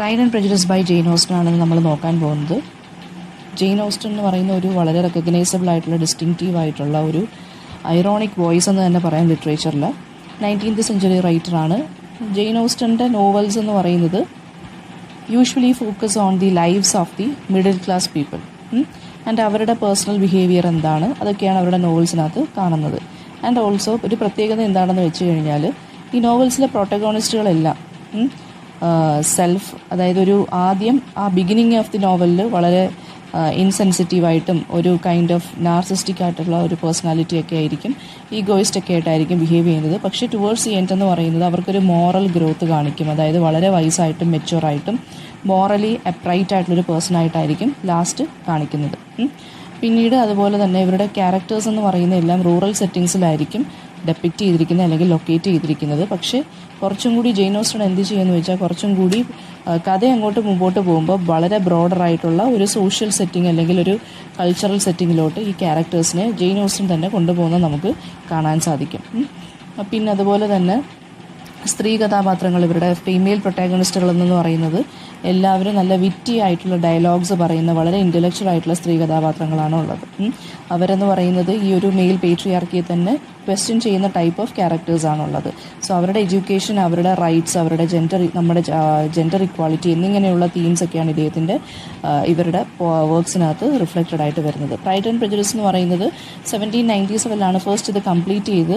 Pride and prejudice by Jane Austen ആണെന്ന് നമ്മൾ നോക്കാൻ പോകുന്നത്. ജെയിൻ ഓസ്റ്റൻ എന്ന് പറയുന്ന ഒരു വളരെ റെക്കഗ്നൈസബിൾ ആയിട്ടുള്ള ഡിസ്റ്റിങ്റ്റീവ് ആയിട്ടുള്ള ഒരു ഐറോണിക് വോയിസ് എന്ന് തന്നെ പറയാം ലിറ്ററേച്ചറിൽ. 19th സെഞ്ച്വറി റൈറ്ററാണ്. ജെയിൻ ഓസ്റ്റൻ്റെ നോവൽസ് എന്ന് പറയുന്നത് usually focus on the lives of the middle class people and അവരുടെ പേഴ്സണൽ ബിഹേവിയർ എന്താണ്, അതൊക്കെയാണ് അവരുടെ നോവൽസിനകത്ത് കാണുന്നത്. ആൻഡ് ഓൾസോ ഒരു പ്രത്യേകത എന്താണെന്ന് വെച്ച് കഴിഞ്ഞാൽ ഈ നോവൽസിലെ പ്രൊട്ടഗോണിസ്റ്റുകളെല്ലാം അതായത് ഒരു ആദ്യം ആ ബിഗിനിങ് ഓഫ് ദി നോവലിൽ വളരെ ഇൻസെൻസിറ്റീവായിട്ടും ഒരു കൈൻഡ് ഓഫ് നാർസിസ്റ്റിക് ആയിട്ടുള്ള ഒരു പേഴ്സണാലിറ്റി ഒക്കെ ആയിരിക്കും, ഈഗോയിസ്റ്റ് ഒക്കെ ആയിട്ടായിരിക്കും ബിഹേവ് ചെയ്യുന്നത്. പക്ഷേ ടുവേർഡ്സ് ദി എൻഡ് എന്ന് പറയുന്നത് അവർക്കൊരു മോറൽ ഗ്രോത്ത് കാണിക്കും. അതായത് വളരെ വയസ്സായിട്ടും മെച്യൂറായിട്ടും മോറലി അപ്രൈറ്റ് ആയിട്ടുള്ളൊരു പേഴ്സണായിട്ടായിരിക്കും ലാസ്റ്റ് കാണിക്കുന്നത്. പിന്നീട് അതുപോലെ തന്നെ ഇവരുടെ ക്യാരക്ടേഴ്സ് എന്ന് പറയുന്ന എല്ലാം റൂറൽ സെറ്റിങ്സിലായിരിക്കും ഡെപ്പിക്റ്റ് ചെയ്തിരിക്കുന്നത് അല്ലെങ്കിൽ ലൊക്കേറ്റ് ചെയ്തിരിക്കുന്നത്. പക്ഷേ കുറച്ചും കൂടി ജെയിൻ ഓസ്റ്റൻ എന്ത് ചെയ്യുമെന്ന് വെച്ചാൽ കുറച്ചും കൂടി കഥ അങ്ങോട്ട് മുമ്പോട്ട് പോകുമ്പോൾ വളരെ ബ്രോഡറായിട്ടുള്ള ഒരു സോഷ്യൽ സെറ്റിംഗ് അല്ലെങ്കിൽ ഒരു കൾച്ചറൽ സെറ്റിങ്ങിലോട്ട് ഈ ക്യാരക്ടേഴ്സിനെ ജെയിൻ ഓസ്റ്റൻ തന്നെ കൊണ്ടുപോകുന്നത് നമുക്ക് കാണാൻ സാധിക്കും. പിന്നെ അതുപോലെ തന്നെ സ്ത്രീ കഥാപാത്രങ്ങൾ, ഇവരുടെ ഫീമെയിൽ പ്രൊട്ടാഗണിസ്റ്റുകൾ എന്ന് പറയുന്നത് എല്ലാവരും നല്ല വിറ്റി ആയിട്ടുള്ള ഡയലോഗ്സ് പറയുന്ന വളരെ ഇൻ്റലക്ച്വൽ ആയിട്ടുള്ള സ്ത്രീ കഥാപാത്രങ്ങളാണ് ഉള്ളത്. അവരെന്ന് പറയുന്നത് ഈ ഒരു മെയിൽ പേട്രിയാർക്കിയെ തന്നെ ക്വസ്റ്റ്യൻ ചെയ്യുന്ന ടൈപ്പ് ഓഫ് ക്യാരക്ടേഴ്സാണുള്ളത്. സോ അവരുടെ എഡ്യൂക്കേഷൻ, അവരുടെ റൈറ്റ്സ്, അവരുടെ നമ്മുടെ ജെൻഡർ ഇക്വാളിറ്റി എന്നിങ്ങനെയുള്ള തീംസൊക്കെയാണ് ഇവരുടെ വർക്ക്സിനകത്ത് റിഫ്ലക്റ്റഡ് ആയിട്ട് വരുന്നത്. പ്രൈഡ് ആൻഡ് പ്രെജുഡിസ് എന്ന് പറയുന്നത് 1797 ഫസ്റ്റ് ഇത് കംപ്ലീറ്റ് ചെയ്ത്.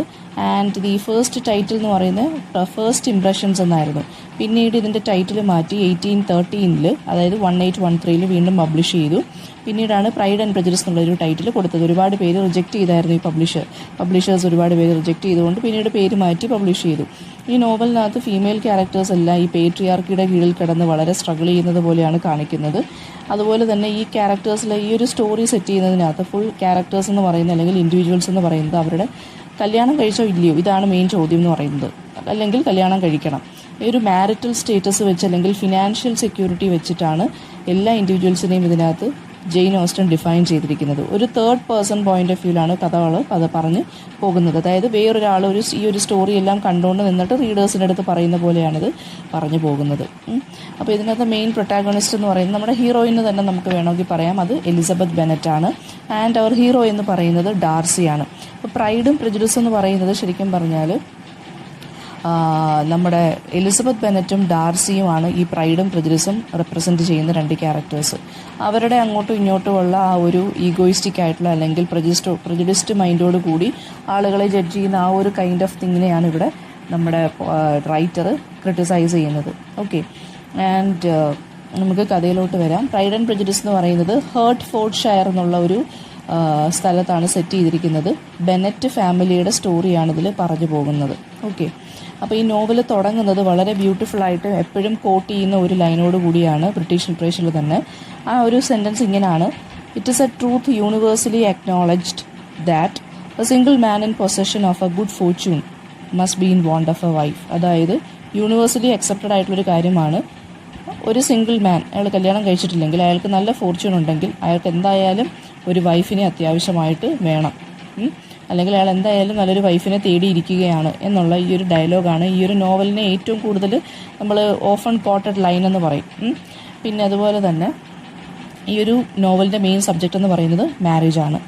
ആൻഡ് ദി ഫസ്റ്റ് ടൈറ്റിൽ എന്ന് പറയുന്നത് ഫസ്റ്റ് ഇംപ്രഷൻസ് എന്നായിരുന്നു. പിന്നീട് ഇതിൻ്റെ ടൈറ്റിൽ മാറ്റി 1813 അതായത് 1813 വീണ്ടും പബ്ലിഷ് ചെയ്തു. പിന്നീടാണ് പ്രൈഡ് ആൻഡ് പ്രെജുഡിസ് എന്നുള്ളൊരു ടൈറ്റിൽ കൊടുത്തത്. ഒരുപാട് പേര് റിജക്റ്റ് ചെയ്തായിരുന്നു ഈ പബ്ലിഷേഴ്സ് ഒരുപാട് പേര് റിജക്റ്റ് ചെയ്തുകൊണ്ട് പിന്നീട് പേര് മാറ്റി പബ്ലിഷ് ചെയ്തു. ഈ നോവലിനകത്ത് ഫീമെയിൽ ക്യാരക്ടേഴ്സ് എല്ലാം ഈ പേട്രിയാർക്കിയുടെ കീഴിൽ കിടന്ന് വളരെ സ്ട്രഗിൾ ചെയ്യുന്നത് പോലെയാണ് കാണിക്കുന്നത്. അതുപോലെ തന്നെ ഈ ക്യാരക്ടേഴ്സിലെ ഈ ഒരു സ്റ്റോറി സെറ്റ് ചെയ്യുന്നതിനകത്ത് ഫുൾ ക്യാരക്ടേഴ്സ് എന്ന് പറയുന്നത് അല്ലെങ്കിൽ ഇൻഡിവിജ്വൽസ് എന്ന് പറയുന്നത് അവരുടെ കല്യാണം കഴിച്ചോ ഇല്ലയോ, ഇതാണ് മെയിൻ ചോദ്യം എന്ന് പറയുന്നത്. അല്ലെങ്കിൽ കല്യാണം കഴിക്കണം. ഈ ഒരു മാരിറ്റൽ സ്റ്റേറ്റസ് വെച്ച് അല്ലെങ്കിൽ ഫിനാൻഷ്യൽ സെക്യൂരിറ്റി വെച്ചിട്ടാണ് എല്ലാ ഇൻഡിവിജ്വൽസിനെയും ഇതിനകത്ത് ജെയിൻ ഓസ്റ്റൻ ഡിഫൈൻ ചെയ്തിരിക്കുന്നത്. ഒരു തേർഡ് പേഴ്സൺ പോയിന്റ് ഓഫ് വ്യൂവിലാണ് കഥകൾ അത് പറഞ്ഞ് പോകുന്നത്. അതായത് വേറൊരാൾ ഈ ഒരു സ്റ്റോറി എല്ലാം കണ്ടുകൊണ്ട് നിന്നിട്ട് റീഡേഴ്സിൻ്റെ അടുത്ത് പറയുന്ന പോലെയാണിത് പറഞ്ഞു പോകുന്നത്. അപ്പോൾ ഇതിനകത്ത് മെയിൻ പ്രൊട്ടാഗണിസ്റ്റ് എന്ന് പറയുന്നത് നമ്മുടെ ഹീറോയിന് തന്നെ നമുക്ക് വേണമെങ്കിൽ പറയാം, അത് എലിസബത്ത് ബെനറ്റ് ആണ്. ആൻഡ് അവർ ഹീറോ എന്ന് പറയുന്നത് ഡാർസിയാണ്. അപ്പോൾ പ്രൈഡും പ്രെജുഡിസും എന്ന് പറയുന്നത് ശരിക്കും പറഞ്ഞാൽ നമ്മുടെ എലിസബത്ത് ബെനറ്റും ഡാർസിയുമാണ് ഈ പ്രൈഡും പ്രെജുഡിസും റെപ്രസെൻറ്റ് ചെയ്യുന്ന രണ്ട് ക്യാരക്ടേഴ്സ്. അവരുടെ അങ്ങോട്ടും ഇങ്ങോട്ടുമുള്ള ആ ഒരു ഈഗോയിസ്റ്റിക് ആയിട്ടുള്ള അല്ലെങ്കിൽ പ്രെജുഡിസ്റ്റ് മൈൻഡോട് കൂടി ആളുകളെ ജഡ്ജ് ചെയ്യുന്ന ആ ഒരു കൈൻഡ് ഓഫ് തിങ്ങിനെയാണ് ഇവിടെ നമ്മുടെ റൈറ്റർ ക്രിട്ടിസൈസ് ചെയ്യുന്നത്. ഓക്കെ, ആൻഡ് നമുക്ക് കഥയിലോട്ട് വരാം. പ്രൈഡ് ആൻഡ് പ്രെജുഡിസ് എന്ന് പറയുന്നത് ഹെർട്ട്ഫോർഡ്ഷയർ എന്നുള്ള ഒരു സ്ഥലത്താണ് സെറ്റ് ചെയ്തിരിക്കുന്നത്. ബെനറ്റ് ഫാമിലിയുടെ സ്റ്റോറിയാണ് ഇതിൽ പറഞ്ഞു പോകുന്നത്. ഓക്കെ, അപ്പോൾ ഈ നോവൽ തുടങ്ങുന്നത് വളരെ ബ്യൂട്ടിഫുള്ളായിട്ട് എപ്പോഴും കോട്ട് ചെയ്യുന്ന ഒരു ലൈനോട് കൂടിയാണ് ബ്രിട്ടീഷ് ലിറ്ററേച്ചറിൽ തന്നെ. ആ ഒരു സെൻറ്റൻസ് ഇങ്ങനെയാണ്: it is A truth universally acknowledged that A single man in possession of A good Fortune must be in want of A wife. അതായത് യൂണിവേഴ്സലി അക്സെപ്റ്റഡ് ആയിട്ടുള്ളൊരു കാര്യമാണ്, ഒരു സിംഗിൾ മാൻ അയാൾ കല്യാണം കഴിച്ചിട്ടില്ലെങ്കിൽ, അയാൾക്ക് നല്ല ഫോർച്യൂൺ ഉണ്ടെങ്കിൽ അയാൾക്ക് എന്തായാലും ഒരു വൈഫിനെ അത്യാവശ്യമായിട്ട് വേണം, അല്ലെങ്കിൽ അയാൾ എന്തായാലും നല്ലൊരു വൈഫിനെ തേടിയിരിക്കുകയാണ് എന്നുള്ള ഈ ഒരു ഡയലോഗാണ് ഈ ഒരു നോവലിനെ ഏറ്റവും കൂടുതൽ നമ്മൾ ഓഫൺ കോട്ടഡ് ലൈൻ എന്ന് പറയും. പിന്നെ അതുപോലെ തന്നെ ഈ ഒരു നോവലിൻ്റെ മെയിൻ സബ്ജക്റ്റ് എന്ന് പറയുന്നത് മാരേജാണ്.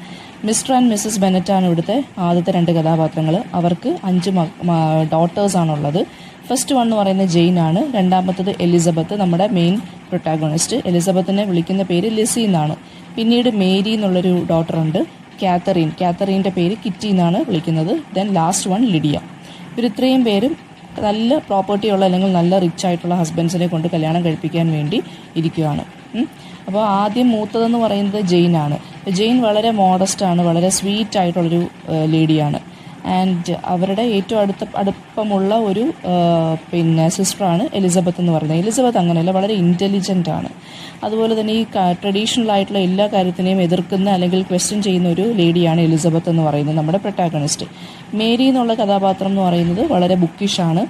മിസ്റ്റർ ആൻഡ് മിസ്സസ് ബെനറ്റാണ് ഇവിടുത്തെ ആദ്യത്തെ രണ്ട് കഥാപാത്രങ്ങൾ. അവർക്ക് 5 ഡോട്ടേഴ്സാണുള്ളത്. ഫസ്റ്റ് വൺ എന്ന് പറയുന്നത് ജെയിൻ ആണ്. രണ്ടാമത്തത് എലിസബത്ത്, നമ്മുടെ മെയിൻ പ്രൊട്ടാഗണിസ്റ്റ്. എലിസബത്തിനെ വിളിക്കുന്ന പേര് ലിസി എന്നാണ്. പിന്നീട് മേരി എന്നുള്ളൊരു ഡോട്ടറുണ്ട്, കാത്തറീൻ്റെ പേര് കിറ്റി എന്നാണ് വിളിക്കുന്നത്. Then last one Lydia. ഇത്രയും പേരും നല്ല പ്രോപ്പർട്ടി ഉള്ള അല്ലെങ്കിൽ നല്ല റിച്ച് ആയിട്ടുള്ള ഹസ്ബൻഡ്സിനെ കൊണ്ട് കല്യാണം കഴിപ്പിക്കാൻ വേണ്ടി ഇരിക്കുകയാണ്. അപ്പോൾ ആദ്യം മൂത്തതെന്ന് പറയുന്നത് ജെയിൻ ആണ്. ജെയിൻ വളരെ മോഡസ്റ്റാണ്, വളരെ സ്വീറ്റ് ആയിട്ടുള്ളൊരു ലേഡിയാണ്. ആൻഡ് അവരുടെ ഏറ്റവും അടുപ്പമുള്ള ഒരു സിസ്റ്ററാണ് എലിസബത്ത് എന്ന് പറയുന്നത്. എലിസബത്ത് അങ്ങനെയല്ല, വളരെ ഇൻ്റലിജൻ്റ് ആണ്. അതുപോലെ തന്നെ ഈ ട്രഡീഷണൽ ആയിട്ടുള്ള എല്ലാ കാര്യത്തിനെയും എതിർക്കുന്ന അല്ലെങ്കിൽ ക്വസ്റ്റ്യൻ ചെയ്യുന്ന ഒരു ലേഡിയാണ് എലിസബത്ത് എന്ന് പറയുന്നത്, നമ്മുടെ പ്രൊട്ടാഗണിസ്റ്റ്. മേരി എന്നുള്ള കഥാപാത്രം എന്ന് പറയുന്നത് വളരെ ബുക്കിഷാണ്.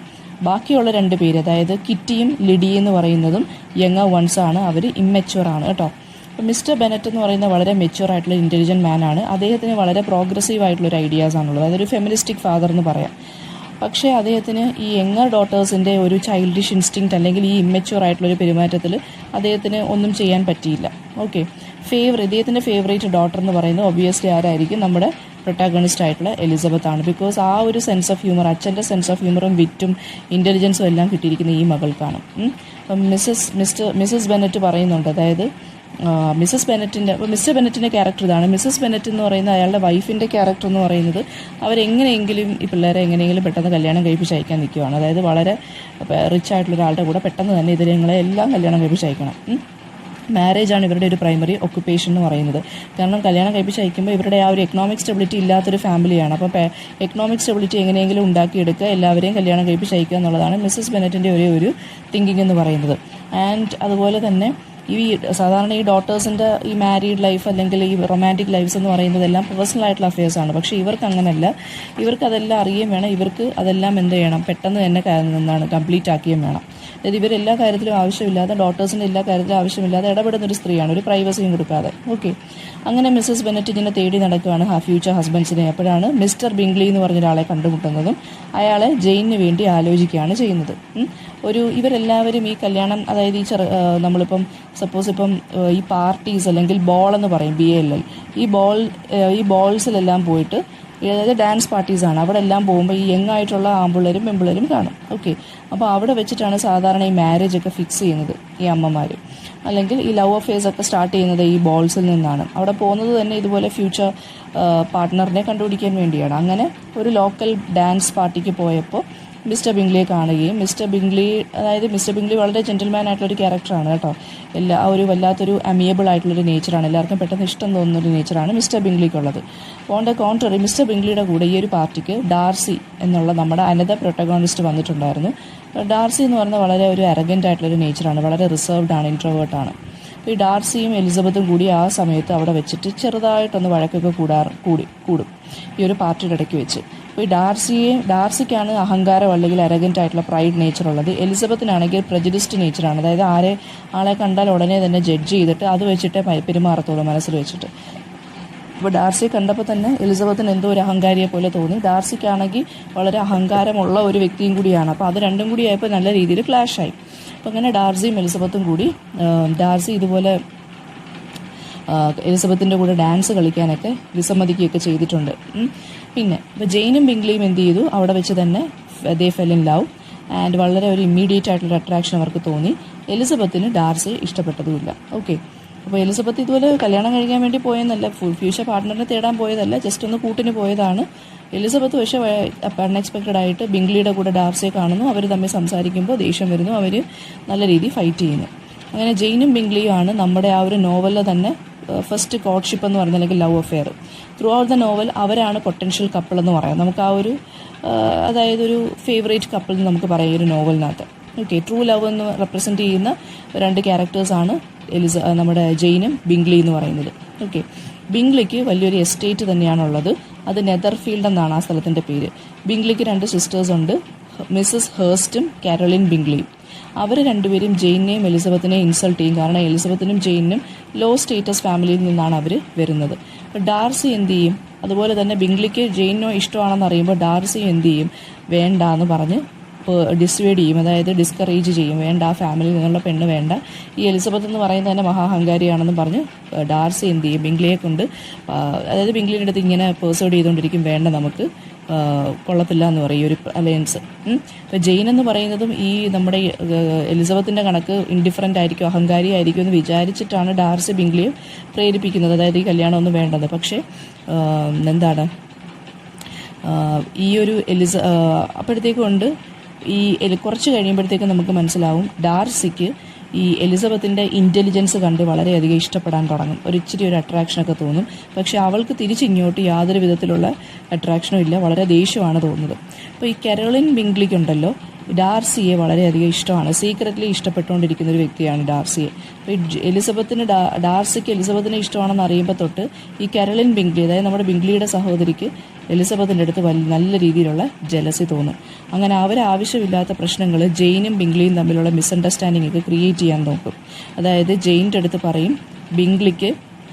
ബാക്കിയുള്ള 2 പേര്, അതായത് കിറ്റിയും ലിഡിയും എന്ന് പറയുന്നതും യങ്ങർ വൺസ് ആണ്. അവർ ഇമ്മെച്യൂർ ആണ് കേട്ടോ. അപ്പോൾ മിസ്റ്റർ ബെനറ്റ് എന്ന് പറയുന്ന വളരെ മെച്യൂർ ആയിട്ടുള്ള ഇൻ്റലിജൻറ്റ് മാനാണ്. അദ്ദേഹത്തിന് വളരെ പ്രോഗ്രസീവ് ആയിട്ടുള്ളൊരു ഐഡിയാസാണുള്ളത്. അതൊരു ഫെമിനിസ്റ്റിക് ഫാദർ എന്ന് പറയാം. പക്ഷേ അദ്ദേഹത്തിന് ഈ യങ്ങർ ഡോട്ടേഴ്സിൻ്റെ ഒരു ചൈൽഡിഷ് ഇൻസ്റ്റിങ്ക്റ്റ് അല്ലെങ്കിൽ ഈ ഇമ്മച്യൂർ ആയിട്ടുള്ളൊരു പെരുമാറ്റത്തിൽ അദ്ദേഹത്തിന് ഒന്നും ചെയ്യാൻ പറ്റിയില്ല. ഓക്കെ, ഇദ്ദേഹത്തിൻ്റെ ഫേവറേറ്റ് ഡോട്ടർ എന്ന് പറയുന്നത് ഒബ്വിയസ്ലി ആരായിരിക്കും? നമ്മുടെ പ്രൊട്ടാഗണിസ്റ്റ് ആയിട്ടുള്ള എലിസബത്ത് ആണ്. ബിക്കോസ് ആ ഒരു സെൻസ് ഓഫ് ഹ്യൂമർ, അച്ഛൻ്റെ സെൻസ് ഓഫ് ഹ്യൂമറും വിറ്റും ഇൻ്റലിജൻസും എല്ലാം കിട്ടിയിരിക്കുന്ന ഈ മകൾക്കാണ്. അപ്പം മിസ്സസ് ബെനറ്റ് പറയുന്നുണ്ട്, അതായത് മിസ്റ്റർ ബെനറ്റിൻ്റെ ക്യാരക്ടർ ഇതാണ്. മിസ്സസ് ബെനറ്റ് എന്ന് പറയുന്ന അയാളുടെ വൈഫിൻ്റെ ക്യാരക്ടർ എന്ന് പറയുന്നത് അവരെങ്ങനെയെങ്കിലും ഈ പിള്ളേരെ എങ്ങനെയെങ്കിലും പെട്ടെന്ന് കല്യാണം കഴിപ്പിച്ച് അയക്കാൻ നിൽക്കുകയാണ്. അതായത് വളരെ റിച്ച് ആയിട്ടുള്ള ഒരാളുടെ കൂടെ പെട്ടെന്ന് തന്നെ ഇതിനെ എല്ലാം കല്യാണം കഴിപ്പിച്ച് അയക്കണം. മാരേജാണ് ഇവരുടെ ഒരു പ്രൈമറി ഒക്കുപ്പേഷൻ എന്ന് പറയുന്നത്. കാരണം കല്യാണം കഴിപ്പിച്ച് അയക്കുമ്പോൾ ഇവരുടെ ആ ഒരു എക്കണോമിക് സ്റ്റെബിലിറ്റി ഇല്ലാത്തൊരു ഫാമിലിയാണ്. അപ്പോൾ എക്കണോമിക് സ്റ്റെബിലിറ്റി എങ്ങനെയെങ്കിലും ഉണ്ടാക്കിയെടുക്കുക, എല്ലാവരെയും കല്യാണം കഴിപ്പിച്ച് അയക്കുക എന്നുള്ളതാണ് മിസ്സസ് ബെനറ്റിൻ്റെ ഒരു തിങ്കിങ് എന്ന് പറയുന്നത്. ആൻഡ് അതുപോലെ തന്നെ സാധാരണ ഈ ഡോട്ടേഴ്സിൻ്റെ ഈ മാരീഡ് ലൈഫ് അല്ലെങ്കിൽ ഈ റൊമാൻറ്റിക് ലൈഫ്സ് എന്ന് പറയുന്നതെല്ലാം പേഴ്സണൽ ആയിട്ടുള്ള അഫെയർസാണ്. പക്ഷേ ഇവർക്ക് അങ്ങനല്ല. ഇവർക്ക് അതെല്ലാം അറിയുകയും വേണം. ഇവർക്ക് അതെല്ലാം എന്ത് ചെയ്യണം? പെട്ടെന്ന് തന്നെ കംപ്ലീറ്റ് ആക്കുകയും വേണം. അതായത് ഇവരെല്ലാ കാര്യത്തിലും ആവശ്യമില്ലാതെ, ഡോട്ടേഴ്സിൻ്റെ എല്ലാ കാര്യത്തിലും ആവശ്യമില്ലാതെ ഇടപെടുന്നൊരു സ്ത്രീയാണ്, ഒരു പ്രൈവസിയും കൊടുക്കാതെ. ഓക്കെ, അങ്ങനെ മിസ്സസ് ബെനറ്റ് ഇങ്ങനെ തേടി നടക്കുകയാണ് ഫ്യൂച്ചർ ഹസ്ബൻഡ്സിനെ. അപ്പോഴാണ് മിസ്റ്റർ ബിംഗ്ലി എന്ന് പറഞ്ഞൊരാളെ കണ്ടുമുട്ടുന്നതും അയാളെ ജെയിനിന് വേണ്ടി ആലോചിക്കുകയാണ് ചെയ്യുന്നത്. ഇവരെല്ലാവരും ഈ കല്യാണം, അതായത് നമ്മളിപ്പം സപ്പോസ് ഇപ്പം ഈ പാർട്ടീസ് അല്ലെങ്കിൽ ബോൾ എന്ന് പറയും, BALL, ഈ ബോൾസിലെല്ലാം പോയിട്ട്, അതായത് ഡാൻസ് പാർട്ടീസാണ്, അവിടെ എല്ലാം പോകുമ്പോൾ ഈ യങ് ആയിട്ടുള്ള ആമ്പിള്ളേരും പെമ്പിള്ളേരും കാണും. ഓക്കെ, അപ്പോൾ അവിടെ വെച്ചിട്ടാണ് സാധാരണ ഈ മാരേജ് ഒക്കെ ഫിക്സ് ചെയ്യുന്നത് ഈ അമ്മമാർ. അല്ലെങ്കിൽ ഈ ലവ് അഫെയർസ് ഒക്കെ സ്റ്റാർട്ട് ചെയ്യുന്നത് ഈ ബോൾസിൽ നിന്നാണ്. അവിടെ പോകുന്നത് തന്നെ ഇതുപോലെ ഫ്യൂച്ചർ പാർട്ട്ണറിനെ കണ്ടുപിടിക്കാൻ വേണ്ടിയാണ്. അങ്ങനെ ഒരു ലോക്കൽ ഡാൻസ് പാർട്ടിക്ക് പോയപ്പോൾ മിസ്റ്റർ ബിംഗ്ലിയെ കാണുകയും മിസ്റ്റർ ബിംഗ്ലി വളരെ ജെന്റിൽമാൻ ആയിട്ടുള്ളൊരു ക്യാരക്ടറാണ് കേട്ടോ. വല്ലാത്തൊരു അമിയബിൾ ആയിട്ടുള്ളൊരു നേച്ചറാണ്. എല്ലാവർക്കും പെട്ടെന്ന് ഇഷ്ടം തോന്നുന്നൊരു നേച്ചറാണ് മിസ്റ്റർ ബിംഗ്ലിക്കുള്ളത്. ഓൺ ദ കോൺട്രറി മിസ്റ്റർ ബിംഗ്ലിയുടെ കൂടെ ഈ ഒരു പാർട്ടിക്ക് ഡാർസി എന്നുള്ള നമ്മുടെ അനദർ പ്രൊട്ടഗോണിസ്റ്റ് വന്നിട്ടുണ്ടായിരുന്നു. ഡാർസി എന്ന് പറയുന്നത് വളരെ ഒരു അരഗൻ്റ് ആയിട്ടുള്ളൊരു നേച്ചറാണ്, വളരെ റിസർവ്ഡ് ആണ്, ഇൻട്രോവേർട്ടാണ്. അപ്പോൾ ഈ ഡാർസിയും എലിസബത്തും കൂടി ആ സമയത്ത് അവിടെ വെച്ചിട്ട് ചെറുതായിട്ടൊന്ന് വഴക്കൊക്കെ കൂടും ഈ ഒരു പാർട്ടിയുടെ ഇടയ്ക്ക് വെച്ച്. അപ്പോൾ ഈ ഡാർസിക്കാണ് അഹങ്കാരം അല്ലെങ്കിൽ അരഗൻ്റ് ആയിട്ടുള്ള പ്രൈഡ് നേച്ചർ ഉള്ളത്. എലിസബത്തിനാണെങ്കിൽ പ്രജുഡിസ്ഡ് നേച്ചറാണ്. അതായത് ആളെ കണ്ടാൽ ഉടനെ തന്നെ ജഡ്ജ് ചെയ്തിട്ട് അത് വെച്ചിട്ടേ പെരുമാറത്തുള്ളൂ മനസ്സിൽ വെച്ചിട്ട്. അപ്പോൾ ഡാർസിയെ കണ്ടപ്പോൾ തന്നെ എലിസബത്തിന് എന്തോ ഒരു അഹങ്കാരിയെ പോലെ തോന്നി. ഡാർസിക്കാണെങ്കിൽ വളരെ അഹങ്കാരമുള്ള ഒരു വ്യക്തിയും കൂടിയാണ്. അപ്പോൾ അത് രണ്ടും കൂടി ആയപ്പോൾ നല്ല രീതിയിൽ ക്ലാഷായി. അപ്പോൾ അങ്ങനെ ഡാർസിയും എലിസബത്തും കൂടി, ഡാർസി ഇതുപോലെ എലിസബത്തിൻ്റെ കൂടെ ഡാൻസ് കളിക്കാനൊക്കെ വിസമ്മതിക്കുകയൊക്കെ ചെയ്തിട്ടുണ്ട്. പിന്നെ ഇപ്പോൾ ജെയിനും ബിംഗ്ലിയും എന്ത് ചെയ്തു? അവിടെ വെച്ച് തന്നെ ദേ ഫെൽ ഇൻ ലവ് ആൻഡ് വളരെ ഒരു ഇമ്മീഡിയറ്റ് ആയിട്ടുള്ള അട്രാക്ഷൻ അവർക്ക് തോന്നി. എലിസബത്തിന് ഡാർസി ഇഷ്ടപ്പെട്ടതുമില്ല. ഓക്കെ, അപ്പോൾ എലിസബത്ത് ഇതുപോലെ കല്യാണം കഴിക്കാൻ വേണ്ടി പോയെന്നല്ല, ഫ്യൂച്ചർ പാർട്ട്ണറിനെ തേടാൻ പോയതല്ല, ജസ്റ്റ് ഒന്ന് കൂട്ടിന് പോയതാണ്. എലിസബത്ത് പക്ഷേ അൺഎക്സ്പെക്റ്റഡ് ആയിട്ട് ബിംഗ്ലിയുടെ കൂടെ ഡാർസിയെ കാണുന്നു. അവർ തമ്മിൽ സംസാരിക്കുമ്പോൾ ദേഷ്യം വരുന്നു. അവർ നല്ല രീതിയിൽ ഫൈറ്റ് ചെയ്യുന്നു. അങ്ങനെ ജെയിനും ബിംഗ്ലിയും ആണ് നമ്മുടെ ആ ഒരു നോവലിൽ തന്നെ ഫസ്റ്റ് കോർട്ട്ഷിപ്പ് എന്ന് പറയുന്നത്, അല്ലെങ്കിൽ love affair. Through out the novel അവരാണ് പൊട്ടൻഷ്യൽ കപ്പിൾ എന്ന് പറയാം. നമുക്ക് ആ ഒരു അതായത് ഒരു ഫേവറേറ്റ് കപ്പിൾ എന്ന് നമുക്ക് പറയാം ഈ ഒരു നോവലിനകത്ത്. ഓക്കെ, ട്രൂ ലവ് എന്ന് റെപ്രസെൻറ്റ് ചെയ്യുന്ന രണ്ട് ക്യാരക്ടേഴ്സാണ് നമ്മുടെ ജെയിനും ബിംഗ്ലി എന്ന് പറയുന്നത്. ഓക്കെ, ബിംഗ്ലിക്ക് വലിയൊരു എസ്റ്റേറ്റ് തന്നെയാണുള്ളത്. അത് നെതർഫീൽഡ് എന്നാണ് ആ സ്ഥലത്തിൻ്റെ പേര്. ബിംഗ്ലിക്ക് 2 സിസ്റ്റേഴ്സ് ഉണ്ട്, മിസ്സസ് ഹേഴ്സ്റ്റും കാരോലിൻ ബിംഗ്ലിയും. അവർ രണ്ടുപേരും ജെയിനെയും എലിസബത്തിനെയും ഇൻസൾട്ട് ചെയ്യും. കാരണം എലിസബത്തിനും ജെയിനും ലോ സ്റ്റേറ്റസ് ഫാമിലിയിൽ നിന്നാണ് അവർ വരുന്നത്. അപ്പോൾ ഡാർസി എന്ത് ചെയ്യും? അതുപോലെ തന്നെ ബിംഗ്ലിക്ക് ജെയിനോ ഇഷ്ടമാണെന്ന് അറിയുമ്പോൾ ഡാർസി എന്ത് ചെയ്യും? വേണ്ട എന്ന് പറഞ്ഞ് ഡിസ്വേഡ് ചെയ്യും, അതായത് ഡിസ്കറേജ് ചെയ്യും. വേണ്ട, ആ ഫാമിലിയിൽ നിന്നുള്ള പെണ്ണ് വേണ്ട, ഈ എലിസബത്ത് എന്ന് പറയുന്നത് തന്നെ മഹാഹങ്കാരിയാണെന്ന് പറഞ്ഞ് ഡാർസി എന്ത് ചെയ്യും? ബിംഗ്ലിയെ കൊണ്ട്, അതായത് ബിംഗ്ലിയുടെ അടുത്ത് ഇങ്ങനെ പേഴ്സോഡ് ചെയ്തുകൊണ്ടിരിക്കും, വേണ്ട നമുക്ക് കൊള്ളത്തില്ല എന്ന് പറയും ഈ ഒരു അലയൻസ്. ഇപ്പോൾ ജെയിൻ എന്ന് പറയുന്നതും ഈ നമ്മുടെ എലിസബത്തിൻ്റെ കണക്ക് ഇൻഡിഫറൻ്റ് ആയിരിക്കും, അഹങ്കാരി ആയിരിക്കും എന്ന് വിചാരിച്ചിട്ടാണ് ഡാർസി ബിംഗ്ലിയെ പ്രേരിപ്പിക്കുന്നത്, അതായത് ഈ കല്യാണമൊന്നും വേണ്ടത്. പക്ഷേ എന്താണ് ഈ ഒരു അപ്പോഴത്തേക്കുണ്ട് കുറച്ച് കഴിയുമ്പോഴത്തേക്കും നമുക്ക് മനസ്സിലാവും ഡാർസിക്ക് ഈ എലിസബത്തിൻ്റെ ഇൻ്റലിജൻസ് കണ്ട് വളരെയധികം ഇഷ്ടപ്പെടാൻ തുടങ്ങും. ഇച്ചിരി ഒരു അട്രാക്ഷനൊക്കെ തോന്നും. പക്ഷേ അവൾക്ക് തിരിച്ചിങ്ങോട്ട് യാതൊരു വിധത്തിലുള്ള അട്രാക്ഷനും ഇല്ല, വളരെ ദേഷ്യമാണ് തോന്നുന്നത്. അപ്പോൾ ഈ കാരോലിൻ ബിംഗ്ലിക്കുണ്ടല്ലോ ഡാർസിയെ വളരെയധികം ഇഷ്ടമാണ്, സീക്രറ്റ്ലി ഇഷ്ടപ്പെട്ടുകൊണ്ടിരിക്കുന്ന ഒരു വ്യക്തിയാണ് ഡാർസിയെ. അപ്പോൾ ഈ ഡാർസിക്ക് എലിസബത്തിനെ ഇഷ്ടമാണെന്ന് അറിയുമ്പോൾ തൊട്ട് ഈ കാരോലിൻ ബിംഗ്ലി, അതായത് നമ്മുടെ ബിംഗ്ലിയുടെ സഹോദരിക്ക് എലിസബത്തിൻ്റെ അടുത്ത് നല്ല രീതിയിലുള്ള ജലസി തോന്നും. അങ്ങനെ അവരാവശ്യമില്ലാത്ത പ്രശ്നങ്ങൾ ജെയിനും ബിംഗ്ലിയും തമ്മിലുള്ള മിസ്അണ്ടർസ്റ്റാൻഡിംഗ് ഒക്കെ ക്രിയേറ്റ് ചെയ്യാൻ നോക്കും. അതായത് ജെയിൻ്റെ അടുത്ത് പറയും ബിംഗ്ലിക്ക്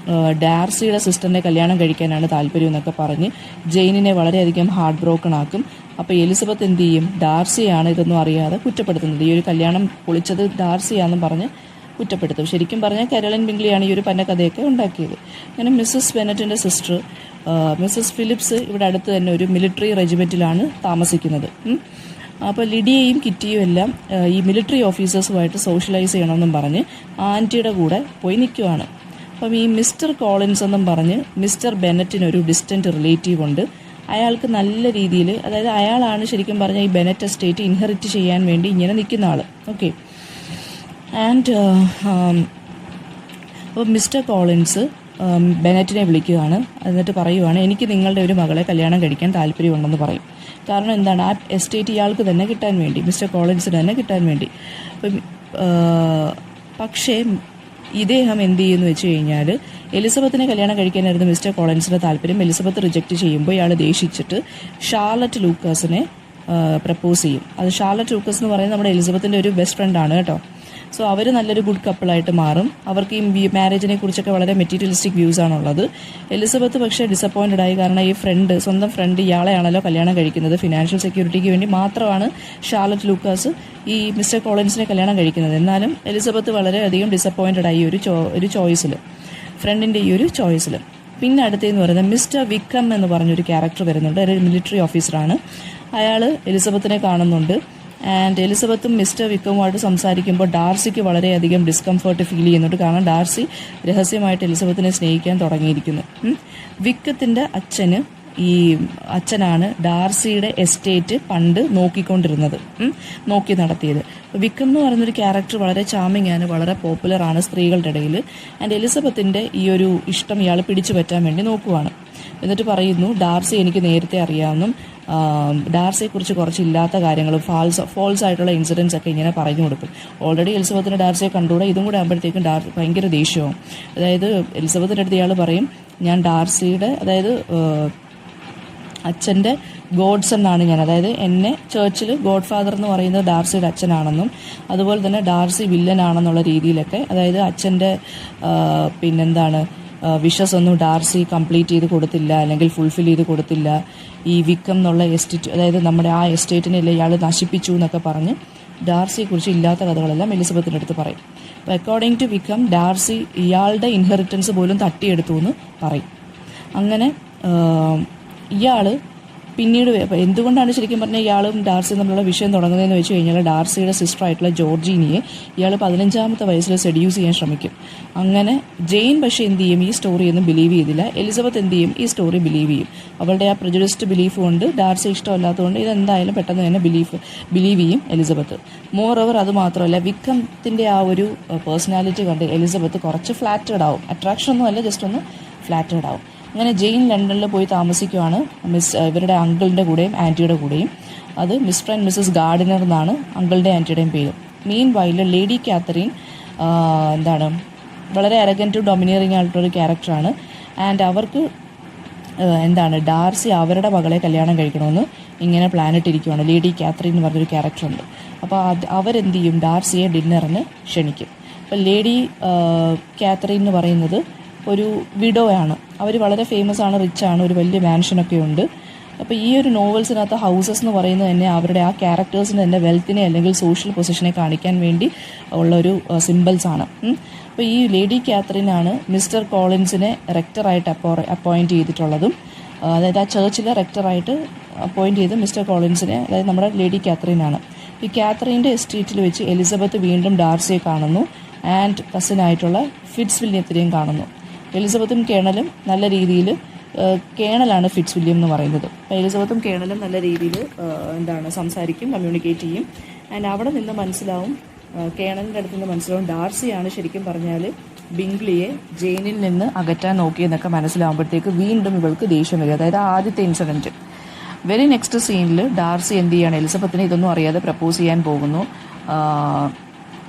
ഡാർസിയുടെ സിസ്റ്ററിനെ കല്യാണം കഴിക്കാനാണ് താല്പര്യം എന്നൊക്കെ പറഞ്ഞ് ജെയിനിനെ വളരെയധികം ഹാർട്ട് ബ്രോക്കൺ ആക്കും. അപ്പോൾ എലിസബത്ത് എന്ത് ചെയ്യും, ഡാർസിയാണ് ഇതൊന്നും അറിയാതെ കുറ്റപ്പെടുത്തുന്നത്. ഈ ഒരു കല്യാണം പൊളിച്ചത് ഡാർസിയാണെന്നും പറഞ്ഞ് കുറ്റപ്പെടുത്തും. ശരിക്കും പറഞ്ഞാൽ കാരോലിൻ ബിംഗ്ലിയാണ് ഈ ഒരു പന്നക്കഥയൊക്കെ ഉണ്ടാക്കിയത്. അങ്ങനെ മിസ്സസ് ബെനറ്റിൻ്റെ സിസ്റ്റർ മിസ്സസ് ഫിലിപ്സ് ഇവിടെ അടുത്ത് തന്നെ ഒരു മിലിറ്ററി റെജിമെൻറ്റിലാണ് താമസിക്കുന്നത്. അപ്പോൾ ലിഡിയയും കിറ്റിയും എല്ലാം ഈ മിലിറ്ററി ഓഫീസേഴ്സുമായിട്ട് സോഷ്യലൈസ് ചെയ്യണമെന്നും പറഞ്ഞ് ആൻറ്റിയുടെ കൂടെ പോയി നിൽക്കുവാണ്. അപ്പം ഈ മിസ്റ്റർ കോളിൻസ് എന്നും പറഞ്ഞ് മിസ്റ്റർ ബെനറ്റിനൊരു ഡിസ്റ്റൻറ്റ് റിലേറ്റീവ് ഉണ്ട്. അയാൾക്ക് നല്ല രീതിയിൽ, അതായത് അയാളാണ് ശരിക്കും പറഞ്ഞാൽ ഈ ബെനറ്റ് എസ്റ്റേറ്റ് ഇൻഹെറിറ്റ് ചെയ്യാൻ വേണ്ടി ഇങ്ങനെ നിൽക്കുന്ന ആൾ. ഓക്കെ. ആൻഡ് അപ്പോൾ മിസ്റ്റർ കോളിൻസ് ബെനറ്റിനെ വിളിക്കുകയാണ്. എന്നിട്ട് പറയുവാണ്, എനിക്ക് നിങ്ങളുടെ ഒരു മകളെ കല്യാണം കഴിക്കാൻ താല്പര്യമുണ്ടെന്ന് പറയും. കാരണം എന്താണ്, ആ എസ്റ്റേറ്റ് ഇയാൾക്ക് തന്നെ കിട്ടാൻ വേണ്ടി, മിസ്റ്റർ കോളിൻസിന് തന്നെ കിട്ടാൻ വേണ്ടി. അപ്പം പക്ഷേ ഇദ്ദേഹം എന്ത് ചെയ്യുമെന്ന് വെച്ച് കഴിഞ്ഞാൽ, എലിസബത്തിനെ കല്യാണം കഴിക്കാനായിരുന്നു മിസ്റ്റർ കോളിൻസിൻ്റെ താല്പര്യം. എലിസബത്ത് റിജക്റ്റ് ചെയ്യുമ്പോൾ ഇയാൾ ദേഷിച്ചിട്ട് ഷാർലറ്റ് ലൂക്കാസിനെ പ്രപ്പോസ് ചെയ്യും. അത് ഷാർലറ്റ് ലൂക്കസ് എന്ന് പറയുന്നത് നമ്മുടെ എലിസബത്തിൻ്റെ ഒരു ബെസ്റ്റ് ഫ്രണ്ടാണ് കേട്ടോ. സോ അവർ നല്ലൊരു ഗുഡ് കപ്പിളായിട്ട് മാറും. അവർക്ക് ഈ മാരേജിനെ കുറിച്ചൊക്കെ വളരെ മെറ്റീരിയലിസ്റ്റിക് വ്യൂസ് ആണുള്ളത്. എലിസബത്ത് പക്ഷേ ഡിസപ്പോയിൻറ്റഡ് ആയി. കാരണം ഈ സ്വന്തം ഫ്രണ്ട് ഇയാളെയാണല്ലോ കല്യാണം കഴിക്കുന്നത്. ഫിനാൻഷ്യൽ സെക്യൂരിറ്റിക്ക് വേണ്ടി മാത്രമാണ് ഷാർലറ്റ് ലൂക്കാസ് ഈ മിസ്റ്റർ കോളിൻസിനെ കല്യാണം കഴിക്കുന്നത്. എന്നാലും എലിസബത്ത് വളരെയധികം ഡിസപ്പോയിൻറ്റഡ് ആയി ഒരു ചോയ്സിൽ, ഫ്രണ്ടിൻ്റെ ഈ ഒരു ചോയ്സിൽ. പിന്നെ അടുത്തതെന്ന് പറയുന്നത് മിസ്റ്റർ വിക്രം എന്ന് പറഞ്ഞൊരു ക്യാരക്ടർ വരുന്നുണ്ട്. ഒരു മിലിറ്ററി ഓഫീസറാണ്. അയാൾ എലിസബത്തിനെ കാണുന്നുണ്ട്. ആൻഡ് എലിസബത്തും മിസ്റ്റർ വിക്കവുമായിട്ട് സംസാരിക്കുമ്പോൾ ഡാർസിക്ക് വളരെയധികം ഡിസ്കംഫർട്ട് ഫീൽ ചെയ്യുന്നുണ്ട്. കാരണം ഡാർസി രഹസ്യമായിട്ട് എലിസബത്തിനെ സ്നേഹിക്കാൻ തുടങ്ങിയിരിക്കുന്നു. വിക്കത്തിൻ്റെ അച്ഛനാണ് ഡാർസിയുടെ എസ്റ്റേറ്റ് പണ്ട് നോക്കി നടത്തിയത്. വിക്കം എന്ന് പറയുന്നൊരു ക്യാരക്ടർ വളരെ ചാമിങ് ആണ്, വളരെ പോപ്പുലറാണ് സ്ത്രീകളുടെ ഇടയിൽ. ആൻഡ് എലിസബത്തിൻ്റെ ഈ ഒരു ഇഷ്ടം ഇയാൾ പിടിച്ചു പറ്റാൻ വേണ്ടി നോക്കുവാണ്. എന്നിട്ട് പറയുന്നു, ഡാർസി എനിക്ക് നേരത്തെ അറിയാമെന്നും ഡാർസിയെക്കുറിച്ച് കുറച്ചില്ലാത്ത കാര്യങ്ങളും ഫോൾസ് ആയിട്ടുള്ള ഇൻസിഡൻസ് ഒക്കെ ഇങ്ങനെ പറഞ്ഞു കൊടുക്കും. ഓൾറെഡി എലിസബത്തിന് ഡാർസിയെ കണ്ടുകൂടെ, ഇതും കൂടെ ആകുമ്പോഴത്തേക്കും ഭയങ്കര ദേഷ്യവും. അതായത് എലിസബത്തിൻ്റെ അടുത്ത് ഇയാൾ പറയും, ഞാൻ ഡാർസിയുടെ, അതായത് അച്ഛൻ്റെ ഗോഡ്സൺ ആണ് ഞാൻ, അതായത് എന്നെ ചേർച്ചിൽ ഗോഡ് ഫാദർ എന്ന് പറയുന്നത് ഡാർസിയുടെ അച്ഛനാണെന്നും അതുപോലെ തന്നെ ഡാർസി വില്ലനാണെന്നുള്ള രീതിയിലൊക്കെ, അതായത് അച്ഛൻ്റെ വിഷസ് ഒന്നും ഡാർസി കംപ്ലീറ്റ് ചെയ്ത് കൊടുത്തില്ല, അല്ലെങ്കിൽ ഫുൾഫിൽ ചെയ്ത് കൊടുത്തില്ല. ഈ വിക്കം എന്നുള്ള എസ്റ്റേറ്റ്, അതായത് നമ്മുടെ ആ എസ്റ്റേറ്റിനെല്ലാം ഇയാൾ നശിപ്പിച്ചു എന്നൊക്കെ പറഞ്ഞ് ഡാർസിയെക്കുറിച്ച് ഇല്ലാത്ത കഥകളെല്ലാം എലിസബത്തിൻ്റെ അടുത്ത് പറയും. അപ്പോൾ അക്കോർഡിംഗ് ടു വിക്കം, ഡാർസി ഇയാളുടെ ഇൻഹെറിറ്റൻസ് പോലും തട്ടിയെടുത്തു എന്ന് പറയും. അങ്ങനെ ഇയാൾ പിന്നീട് എന്തുകൊണ്ടാണ് ശരിക്കും പറഞ്ഞാൽ ഇയാളും ഡാർസിയും തമ്മിലുള്ള വിഷയം തുടങ്ങുന്നതെന്ന് വെച്ച് കഴിഞ്ഞാൽ, ഡാർസിയുടെ സിസ്റ്റർ ആയിട്ടുള്ള ജോർജീനിയെ ഇയാൾ 15-ാമത്തെ വയസ്സിൽ സെഡ്യൂസ് ചെയ്യാൻ ശ്രമിക്കും. അങ്ങനെ ജെയിൻ പക്ഷേ എന്ത് ചെയ്യും, ഈ സ്റ്റോറിയൊന്നും ബിലീവ് ചെയ്തില്ല. എലിസബത്ത് എന്ത് ചെയ്യും, ഈ സ്റ്റോറി ബിലീവ് ചെയ്യും. അവളുടെ ആ പ്രജുഡിസ്ഡ് ബിലീഫ് കൊണ്ട്, ഡാർസി ഇഷ്ടമല്ലാത്തതുകൊണ്ട് ഇതെന്തായാലും പെട്ടെന്ന് തന്നെ ബിലീവ് ചെയ്യും എലിസബത്ത്. മോർ ഓവർ അത് മാത്രമല്ല, വിക്രത്തിൻ്റെ ആ ഒരു പേഴ്സണാലിറ്റി കണ്ട് എലിസബത്ത് കുറച്ച് ഫ്ലാറ്റേഡ് ആവും. അട്രാക്ഷൻ ഒന്നും അല്ല, ജസ്റ്റ് ഒന്ന് ഫ്ലാറ്റേഡ് ആവും. അങ്ങനെ ജെയിൻ ലണ്ടനിൽ പോയി താമസിക്കുവാണ് ഇവരുടെ അങ്കിളിൻ്റെ കൂടെയും ആൻറ്റിയുടെ കൂടെയും. അത് മിസ്റ്റർ ആൻഡ് മിസ്സസ് ഗാർഡിനർ എന്നാണ് അങ്കിളുടെ ആൻറ്റിയുടെയും പേര്. മീൻ വൈല് ലേഡി കാത്തറിൻ വളരെ അരഗൻറ്റും ഡൊമിനിയറിംഗ് ആയിട്ടൊരു ക്യാരക്ടറാണ്. ആൻഡ് അവർക്ക് ഡാർസി അവരുടെ മകളെ കല്യാണം കഴിക്കണമെന്ന് ഇങ്ങനെ പ്ലാനിട്ടിരിക്കുവാണ്. ലേഡി കാത്തറിൻ എന്ന് പറഞ്ഞൊരു ക്യാരക്ടറുണ്ട്. അപ്പോൾ അവരെന്ത് ചെയ്യും, ഡാർസിയെ ഡിന്നറിന് ക്ഷണിക്കും. അപ്പോൾ ലേഡി കാത്തറിൻ എന്ന് പറയുന്നത് ഒരു വിഡോയാണ്. അവർ വളരെ ഫേമസ് ആണ്, റിച്ചാണ്, ഒരു വലിയ മാൻഷനൊക്കെ ഉണ്ട്. അപ്പോൾ ഈ ഒരു നോവൽസിനകത്ത് ഹൗസസ് എന്ന് പറയുന്നത് തന്നെ അവരുടെ ആ ക്യാരക്ടേഴ്സിന് തന്നെ വെൽത്തിനെ അല്ലെങ്കിൽ സോഷ്യൽ പൊസിഷനെ കാണിക്കാൻ വേണ്ടി ഉള്ളൊരു സിമ്പിൾസാണ്. അപ്പോൾ ഈ ലേഡി കാത്തറിനാണ് മിസ്റ്റർ കോളിൻസിനെ റെക്ടറായിട്ട് അപ്പോയിൻറ്റ് ചെയ്തിട്ടുള്ളതും. അതായത് ആ ചേർച്ചിലെ റെക്ടറായിട്ട് അപ്പോയിൻറ്റ് ചെയ്ത് മിസ്റ്റർ കോളിൻസിനെ, അതായത് നമ്മുടെ ലേഡി കാത്തറിനാണ്. ഈ കാത്തറിൻ്റെ എസ്റ്റേറ്റിൽ വെച്ച് എലിസബത്ത് വീണ്ടും ഡാർസിയെ കാണുന്നു. ആൻഡ് കസിനായിട്ടുള്ള ഫിറ്റ്സ് വില്യത്തിനെയും കാണുന്നു. എലിസബത്തും കേണലും നല്ല രീതിയിൽ, കേണലാണ് ഫിറ്റ്സ് വില്യം എന്ന് പറയുന്നത്. അപ്പോൾ എലിസബത്തും കേണലും നല്ല രീതിയിൽ സംസാരിക്കും, കമ്മ്യൂണിക്കേറ്റ് ചെയ്യും. ആൻഡ് അവിടെ നിന്ന് മനസ്സിലാവും, കേണലിൻ്റെ അടുത്ത് നിന്ന് മനസ്സിലാവും, ഡാർസിയാണ് ശരിക്കും പറഞ്ഞാൽ ബിംഗ്ലിയെ ജെയിനിൽ നിന്ന് അകറ്റാൻ നോക്കിയെന്നൊക്കെ മനസ്സിലാവുമ്പോഴത്തേക്ക് വീണ്ടും ഇവൾക്ക് ദേഷ്യം വരും. അതായത് ആദ്യത്തെ ഇൻസിഡൻറ്റ്. വെരി നെക്സ്റ്റ് സീനിൽ ഡാർസി എന്ത് ചെയ്യുകയാണ്, എലിസബത്തിനെ ഇതൊന്നും അറിയാതെ പ്രപ്പോസ് ചെയ്യാൻ പോകുന്നു.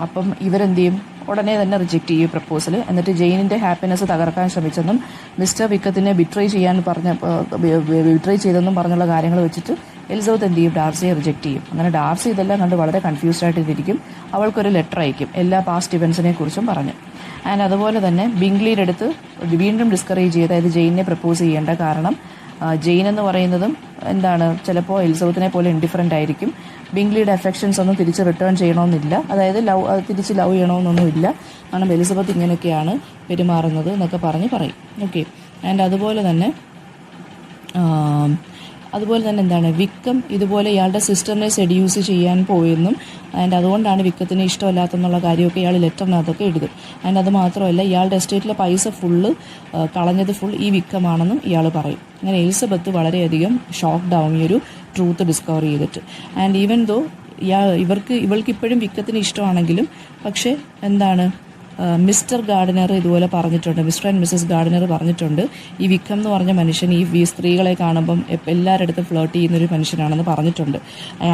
അപ്പം ഇവരെന്ത് ചെയ്യും, ഉടനെ തന്നെ റിജക്റ്റ് ചെയ്യും പ്രപ്പോസൽ. എന്നിട്ട് ജെയിനിൻ്റെ ഹാപ്പിനെസ് തകർക്കാൻ ശ്രമിച്ചെന്നും മിസ്റ്റർ വിക്കത്തിനെ ബിട്രൈ ചെയ്തെന്നും പറഞ്ഞുള്ള കാര്യങ്ങൾ വെച്ചിട്ട് എലിസബത്ത് എന്ത് ചെയ്യും, ഡാർസിയെ റിജക്റ്റ് ചെയ്യും. അങ്ങനെ ഡാർസി ഇതെല്ലാം കണ്ട് വളരെ കൺഫ്യൂസ്ഡ് ആയിട്ട് ഇരിക്കും. അവൾക്കൊരു ലെറ്റർ അയക്കും എല്ലാ പാസ്റ്റ് ഇവൻസിനെ കുറിച്ചും പറഞ്ഞ്. ആൻഡ് അതുപോലെ തന്നെ ബിംഗ്ലിയുടെ അടുത്ത് വീണ്ടും ഡിസ്കറേജ് ചെയ്ത്, അതായത് ജെയിനെ പ്രപ്പോസ് ചെയ്യേണ്ട, കാരണം ജെയിൻ എന്ന് പറയുന്നതും എന്താണ് ചിലപ്പോൾ എലിസബത്തിനെ പോലെ ഇൻഡിഫറൻ്റ് ആയിരിക്കും. ബിംഗ്ലിയുടെ അഫെക്ഷൻസ് ഒന്നും തിരിച്ച് റിട്ടേൺ ചെയ്യണമെന്നില്ല, അതായത് തിരിച്ച് ലവ് ചെയ്യണമെന്നൊന്നുമില്ല. കാരണം എലിസബത്ത് ഇങ്ങനെയൊക്കെയാണ് പെരുമാറുന്നത് എന്നൊക്കെ പറയും. ഓക്കെ. ആൻഡ് അതുപോലെ തന്നെ എന്താണ് വിക്കം ഇതുപോലെ ഇയാളുടെ സിസ്റ്ററിനെ സെഡ്യൂസ് ചെയ്യാൻ പോയെന്നും ആൻഡ് അതുകൊണ്ടാണ് വിക്കത്തിന് ഇഷ്ടമല്ലാത്തെന്നുള്ള കാര്യമൊക്കെ ഇയാൾ ലെറ്ററിനകത്തൊക്കെ എഴുതും. ആൻഡ് അത് മാത്രമല്ല ഇയാളുടെ എസ്റ്റേറ്റിലെ പൈസ കളഞ്ഞത് ഫുൾ ഈ വിക്കമാണെന്നും ഇയാൾ പറയും. അങ്ങനെ എലിസബത്ത് വളരെയധികം ഷോക്ക്ഡ് ആവും ഈ ഒരു ട്രൂത്ത് ഡിസ്കവർ ചെയ്തിട്ട്. ആൻഡ് ഈവൻ ദോ ഇവൾക്ക് ഇപ്പോഴും വിക്കത്തിന് ഇഷ്ടമാണെങ്കിലും പക്ഷേ എന്താണ് മിസ്റ്റർ ഗാർഡിനർ ഇതുപോലെ പറഞ്ഞിട്ടുണ്ട്, മിസ്റ്റർ ആൻഡ് മിസ്സസ് ഗാർഡിനർ പറഞ്ഞിട്ടുണ്ട് ഈ വിക്കം എന്ന് പറഞ്ഞ മനുഷ്യൻ ഈ സ്ത്രീകളെ കാണുമ്പം എല്ലാവരുടെ അടുത്തും ഫ്ലേർട്ട് ചെയ്യുന്നൊരു മനുഷ്യനാണെന്ന് പറഞ്ഞിട്ടുണ്ട്,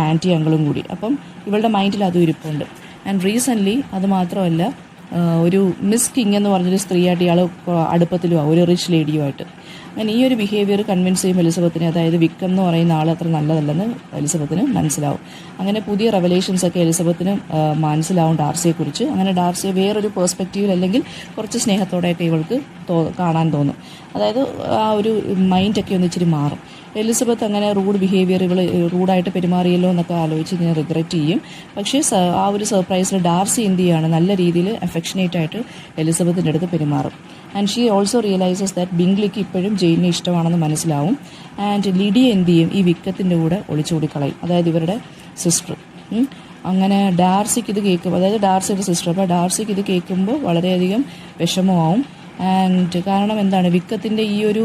ആൻറ്റി അങ്കിളും കൂടി. അപ്പം ഇവളുടെ മൈൻഡിൽ അതും ഇരിപ്പുണ്ട്. ആൻഡ് റീസെൻ്റ്ലി അത് മാത്രമല്ല ഒരു മിസ് കിങ് എന്ന് പറഞ്ഞൊരു സ്ത്രീയായിട്ട് ഇയാൾ അടുപ്പത്തിലുമാണ്, ഒരു റിച്ച് ലേഡിയുമായിട്ട്. അങ്ങനെ ഈ ഒരു ബിഹേവിയർ കൺവിൻസ് ചെയ്യും എലിസബത്തിനെ, അതായത് വിക്കം എന്ന് പറയുന്ന ആൾ അത്ര നല്ലതല്ലെന്ന് എലിസബത്തിന് മനസ്സിലാവും. അങ്ങനെ പുതിയ റെവലേഷൻസൊക്കെ എലിസബത്തിന് മനസ്സിലാവും ഡാർസിയെക്കുറിച്ച്. അങ്ങനെ ഡാർസിയെ വേറൊരു പേഴ്സ്പെക്റ്റീവിൽ അല്ലെങ്കിൽ കുറച്ച് സ്നേഹത്തോടെയൊക്കെ ഇവൾക്ക് കാണാൻ തോന്നും. അതായത് ആ ഒരു മൈൻഡൊക്കെ ഒന്ന് ഇച്ചിരി മാറും. എലിസബത്ത് അങ്ങനെ റൂഡായിട്ട് പെരുമാറിയല്ലോ എന്നൊക്കെ ആലോചിച്ച് ഇങ്ങനെ റിഗ്രറ്റ് ചെയ്യും. പക്ഷേ ആ ഒരു സർപ്രൈസിൽ ഡാർസി എന്ത് ചെയ്യാണ്, നല്ല രീതിയിൽ അഫെക്ഷനേറ്റ് ആയിട്ട് എലിസബത്തിൻ്റെ അടുത്ത് പെരുമാറും. And she also realises that ബിംഗ്ലിക്ക് ഇപ്പോഴും ജെയിനെ ഇഷ്ടമാണെന്ന് മനസ്സിലാവും. ആൻഡ് ലിഡിയ എന്ത് ചെയ്യും, ഈ വിക്കത്തിൻ്റെ കൂടെ ഒളിച്ചോടിക്കളയും, അതായത് ഇവരുടെ സിസ്റ്റർ. അങ്ങനെ ഡാർസിക്ക് ഇത് കേൾക്കും, അതായത് ഡാർസിയുടെ സിസ്റ്റർ. അപ്പോൾ ഡാർസിക്ക് ഇത് കേൾക്കുമ്പോൾ വളരെയധികം വിഷമമാവും. ആൻഡ് കാരണം എന്താണ്, വിക്കത്തിൻ്റെ ഈ ഒരു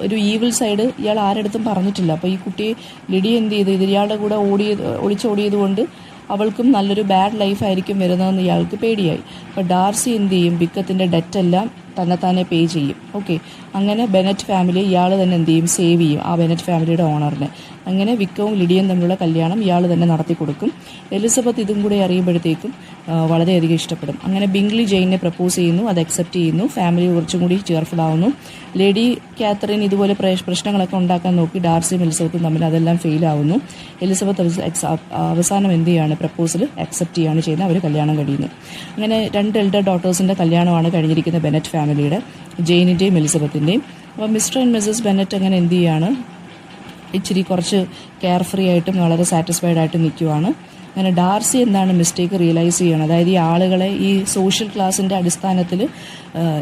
ഒരു ഈവിൾ സൈഡ് ഇയാൾ ആരെടുത്തും പറഞ്ഞിട്ടില്ല. അപ്പോൾ ഈ കുട്ടിയെ ലിഡിയ എന്ത് ചെയ്ത് ഇയാളുടെ കൂടെ ഒളിച്ചോടിയത് കൊണ്ട് അവൾക്കും നല്ലൊരു ബാഡ് ലൈഫായിരിക്കും വരുന്നതെന്ന് ഇയാൾക്ക് പേടിയായി. അപ്പോൾ ഡാർസി എന്ത് ചെയ്യും, വിക്കത്തിൻ്റെ ഡെറ്റെല്ലാം തന്നെത്താനെ പേ ചെയ്യും. ഓക്കെ. അങ്ങനെ ബെനറ്റ് ഫാമിലി ഇയാൾ തന്നെ എന്ത് ചെയ്യും, സേവ് ചെയ്യും ആ ബെനറ്റ് ഫാമിലിയുടെ ഓണറിനെ. അങ്ങനെ വിക്കവും ലിഡിയയും തമ്മിലുള്ള കല്യാണം ഇയാൾ തന്നെ നടത്തി കൊടുക്കും. എലിസബത്ത് ഇതും കൂടെ അറിയുമ്പോഴത്തേക്കും വളരെയധികം ഇഷ്ടപ്പെടും. അങ്ങനെ ബിംഗ്ലി ജെയിനെ പ്രപ്പോസ് ചെയ്യുന്നു, അത് അക്സെപ്റ്റ് ചെയ്യുന്നു. ഫാമിലി കുറച്ചും കൂടി ചെയർഫുൾ ആവുന്നു. ലേഡി കാത്തറിൻ ഇതുപോലെ പ്രശ്നങ്ങളൊക്കെ ഉണ്ടാക്കാൻ നോക്കി ഡാർസിയും എലിസബത്തും തമ്മിൽ അതെല്ലാം ഫെയിൽ ആവുന്നു. എലിസബത്ത് അവസാനം എന്ത് ചെയ്യാണ്, പ്രപ്പോസൽ അക്സെപ്റ്റ് ചെയ്യുകയാണ് ചെയ്യുന്നത്. അവർ കല്യാണം കഴിയുന്നു. അങ്ങനെ 2 എൽഡർ ഡോട്ടേഴ്സിൻ്റെ കല്യാണമാണ് കഴിഞ്ഞിരിക്കുന്ന ബെനറ്റ് ഫാമിലിയുടെ, ജെയിനിൻ്റെയും എലിസബത്തിൻ്റെയും. അപ്പോൾ മിസ്റ്റർ ആൻഡ് മിസ്സസ് ബെനറ്റ് അങ്ങനെ എന്ത് ചെയ്യാണ്, ഇച്ചിരി കുറച്ച് കെയർ ഫ്രീ ആയിട്ടും വളരെ സാറ്റിസ്ഫൈഡ് ആയിട്ടും നിൽക്കുവാണ്. അങ്ങനെ ഡാർസി എന്താണ് മിസ്റ്റേക്ക് റിയലൈസ് ചെയ്യണം, അതായത് ഈ ആളുകളെ ഈ സോഷ്യൽ ക്ലാസിൻ്റെ അടിസ്ഥാനത്തിൽ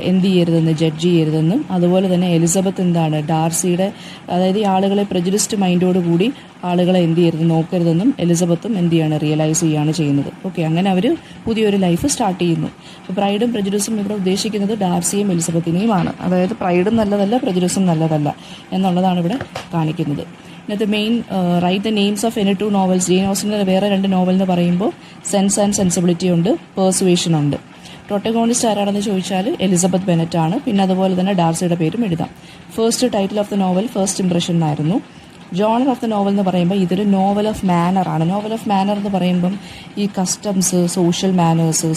എന്ത് ചെയ്യരുതെന്ന്, ജഡ്ജ് ചെയ്യരുതെന്നും, അതുപോലെ തന്നെ എലിസബത്ത് എന്താണ് ഡാർസിയുടെ, അതായത് ഈ ആളുകളെ പ്രജുഡിസ്ഡ് മൈൻഡോട് കൂടി ആളുകളെ എന്ത് ചെയ്യരുത്, നോക്കരുതെന്നും എലിസബത്തും എന്ത് ചെയ്യാണ്, റിയലൈസ് ചെയ്യുകയാണ് ചെയ്യുന്നത്. ഓക്കെ. അങ്ങനെ അവർ പുതിയൊരു ലൈഫ് സ്റ്റാർട്ട് ചെയ്യുന്നു. അപ്പോൾ പ്രൈഡും പ്രജുഡിസും ഇവിടെ ഉദ്ദേശിക്കുന്നത് ഡാർസിയും എലിസബത്തിനെയുമാണ്. അതായത് പ്രൈഡും നല്ലതല്ല, പ്രജുഡിസും നല്ലതല്ല എന്നുള്ളതാണ് ഇവിടെ കാണിക്കുന്നത്. ഇന്നത്തെ main write the names of any 2 novels. Jane ഓസ്റ്റൻ്റെ വേറെ 2 നോവൽ എന്ന് പറയുമ്പോൾ സെൻസ് ആൻഡ് സെൻസിബിലിറ്റി ഉണ്ട്, പേഴ്സുവേഷൻ ഉണ്ട്. പ്രൊട്ടഗോണിസ്റ്റ് ആരാണെന്ന് ചോദിച്ചാൽ എലിസബത്ത് ബെനറ്റ് ആണ്. പിന്നെ അതുപോലെ തന്നെ ഡാർസിയുടെ പേരും എഴുതാം. First title of the novel first impression എന്നായിരുന്നു. ജോണർ ഓഫ് ദ നോവൽ എന്ന് പറയുമ്പോൾ ഇതൊരു നോവൽ ഓഫ് മാനർ ആണ്. നോവൽ ഓഫ് മാനർ എന്ന് പറയുമ്പം ഈ കസ്റ്റംസ്, സോഷ്യൽ മാനേഴ്സ്,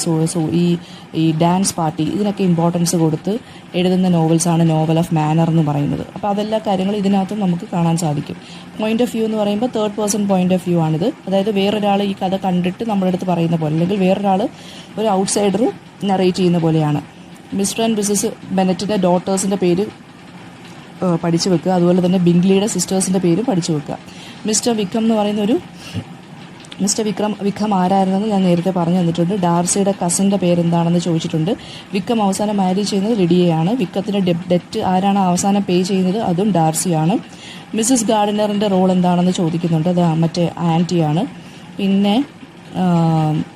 ഈ ഡാൻസ് പാർട്ടി, ഇതിനൊക്കെ ഇമ്പോർട്ടൻസ് കൊടുത്ത് എഴുതുന്ന നോവൽസാണ് നോവൽ ഓഫ് മാനർ എന്ന് പറയുന്നത്. അപ്പോൾ അതെല്ലാ കാര്യങ്ങളും ഇതിനകത്തും നമുക്ക് കാണാൻ സാധിക്കും. പോയിന്റ് ഓഫ് വ്യൂ എന്ന് പറയുമ്പോൾ 3rd person point of view ആണിത്. അതായത് വേറൊരാൾ ഈ കഥ കണ്ടിട്ട് നമ്മുടെ അടുത്ത് പറയുന്ന പോലെ, അല്ലെങ്കിൽ വേറൊരാൾ ഒരു ഔട്ട്സൈഡർ നറേറ്റ് ചെയ്യുന്ന പോലെയാണ്. മിസ്റ്റർ ആൻഡ് മിസ്സസ് ബെനറ്റിൻ്റെ ഡോട്ടേഴ്സിൻ്റെ പേര് പഠിച്ചു വെക്കുക. അതുപോലെ തന്നെ ബിംഗ്ലിയുടെ സിസ്റ്റേഴ്സിൻ്റെ പേരും പഠിച്ചു വെക്കുക. മിസ്റ്റർ വിക്രം എന്ന് പറയുന്ന മിസ്റ്റർ വിക്രം ആരായിരുന്നെന്ന് ഞാൻ നേരത്തെ പറഞ്ഞു തന്നിട്ടുണ്ട്. ഡാർസിയുടെ കസിൻ്റെ പേരെന്താണെന്ന് ചോദിച്ചിട്ടുണ്ട്. വിക്കം അവസാനം മാരി ചെയ്യുന്നത് ലിഡിയയാണ്. വിക്കത്തിൻ്റെ ഡെറ്റ് ആരാണ് അവസാനം പേ ചെയ്യുന്നത്, അതും ഡാർസിയാണ്. മിസ്സസ് ഗാർഡിനറിൻ്റെ റോൾ എന്താണെന്ന് ചോദിക്കുന്നുണ്ട്, അത് മറ്റേ ആൻറ്റിയാണ്. പിന്നെ